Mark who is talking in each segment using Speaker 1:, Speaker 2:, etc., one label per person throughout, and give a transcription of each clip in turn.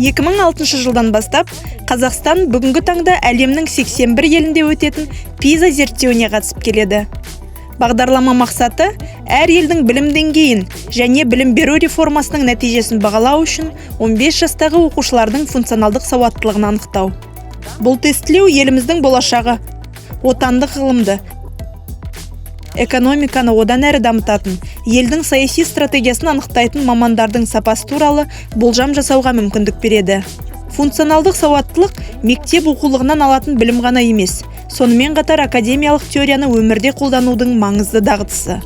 Speaker 1: 2006 жылдан бастап Қазақстан бүгінгі таңда әлемнің 81 елінде өтетін PISA зерттеуіне қатысып келеді. Бағдарлама мақсаты әр елдің білім деңгейін және білім беру реформасының нәтижесін бағалау үшін 15 жастағы оқушылардың функционалдық сауаттылығын анықтау. Бұл тестілеу еліміздің болашағы, отандық ғылымды, экономиканы одан әрі дамытатын, елдің саяси стратегиясын анықтайтын мамандардың сапасы туралы болжам жасауға мүмкіндік береді. Функционалдық сауаттылық мектеп оқулығынан алатын білім ғана емес, сонымен қатар академиялық теорияны өмірде қолданудың маңызды дағдысы.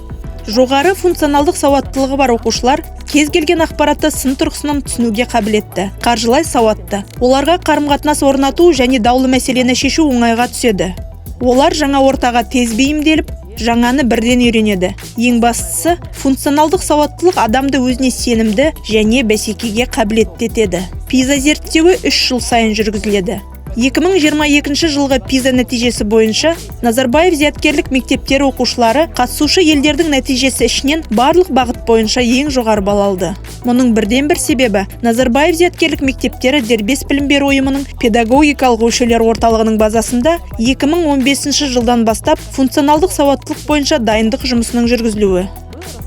Speaker 1: Жоғары функционалдық сауаттылығы бар оқушылар кез келген ақпаратты сын тұрғысынан түсінуге қабілетті, қаржылай сауатты. Оларға қарым-қатынас орнату және даулы мәселені шешу оңайға түседі. Олар жаңа ортаға тез бейімделіп, жаңаны бірден үйренеді. Ең бастысы, функционалдық сауаттылық адамды өзіне сенімді және бәсекеге қабілетті етеді. PISA зерттеуі 3 жыл сайын жүргізіледі. 2022 жылғы PISA нәтижесі бойынша Назарбаев зияткерлік мектептері оқушылары қатысушы елдердің нәтижесі ішінен барлық бағыт бойынша ең жоғары балл алды. Мұның бірден бір себебі Назарбаев зияткерлік мектептері дербес білім беру ұйымының педагогикалық өлшеулер орталығының базасында 2015 жылдан бастап функционалдық сауаттылық бойынша дайындық жұмысының жүргізілуі.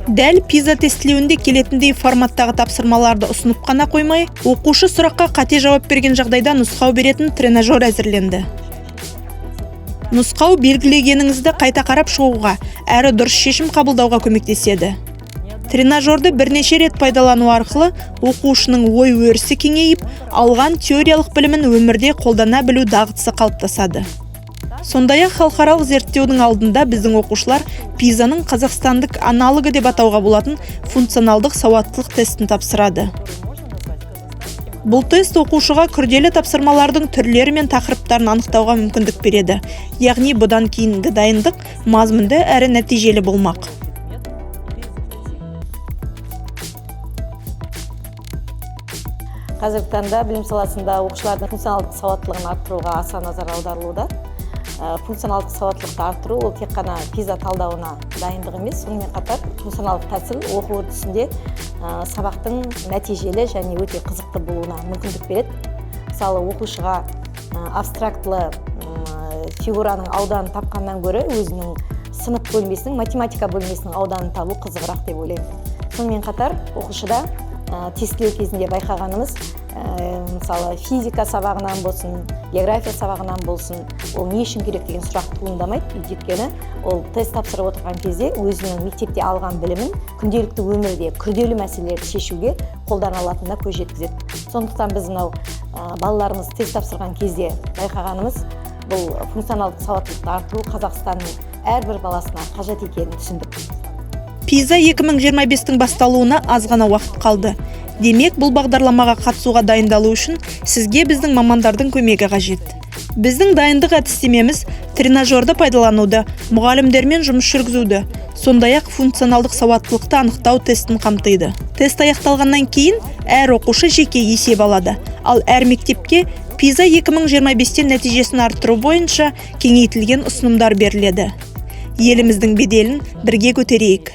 Speaker 1: Дәл PISA тестілеуінде келетіндей форматтағы тапсырмаларды ұсынып қана қоймай, оқушы сұраққа қате жауап берген жағдайда нұсқау беретін тренажер әзірленді. Нұсқау белгілегеніңізді қайта қарап шығуға, әрі дұрыс шешім қабылдауға көмектеседі. Тренажерді бірнеше рет пайдалану арқылы оқушының ой өрісі кеңейіп, алған теориялық білімін өмірде қолдана білу дағдысы қалыптасады. Сондай-ақ халықаралық зерттеудің алдында біздің оқушылар PISA-ның қазақстандық аналогы деп атауға болатын функционалдық сауаттылық тестін тапсырады. Бұл тест оқушыға күрделі тапсырмалардың түрлері мен тақырыптарын анықтауға мүмкіндік береді. Яғни бұдан кейінгі дайындық мазмұнды әрі нәтижелі болмақ.
Speaker 2: Қазіргі таңда білім саласында оқушылардың функционалдық сауаттылығын арттыруға аса назар аударылуда. Функционалдық сауаттылықты арттыру ол тек қана PISA талдауына дайындық емес, сонымен қатар функционалдық тәсіл оқу үрдісінде сабақтың нәтижелі және өте қызықты болуына мүмкіндік береді. Мысалы, оқушыға абстрактылы фигураның ауданын тапқаннан гөрі өзінің сынып бөлмесінің, математика бөлмесінің ауданын табу қызығырақ деп ойлаймын. Сонымен қатар оқушыда тестілеу кезінде байқағанымыз, мысалы физика сабағынан болсын, география сабағынан болсын, ол не үшін керек деген сұрақ туындамайды. Өйткені ол тест тапсырып отырған кезде өзінің мектепте алған білімін күнделікті өмірде күрделі мәселелерді шешуге қолдана алатынына көз жеткізеді. Сондықтан біз мынау балаларымыз тест тапсырған кезде байқағанымыз, бұл функционалдық сауаттылықты арттыру Қазақстанның әрбір баласына қажет екенін түсіндік.
Speaker 1: PISA 2025-тің басталуына аз ғана уақыт қалды. Демек, бұл бағдарламаға қатысуға дайындалу үшін сізге біздің мамандардың көмегі қажет. Біздің дайындық әдістемеміз тренажерді пайдалануды, мұғалімдермен жұмыс жүргізуді, сондай-ақ функционалдық сауаттылықты анықтау тестін қамтиды. Тест аяқталғаннан кейін әр оқушы жеке есеп алады, ал әр мектепке PISA 2025-тен нәтижесін арттыру бойынша кеңейтілген ұсынымдар беріледі. Еліміздің беделін бірге көтерейік.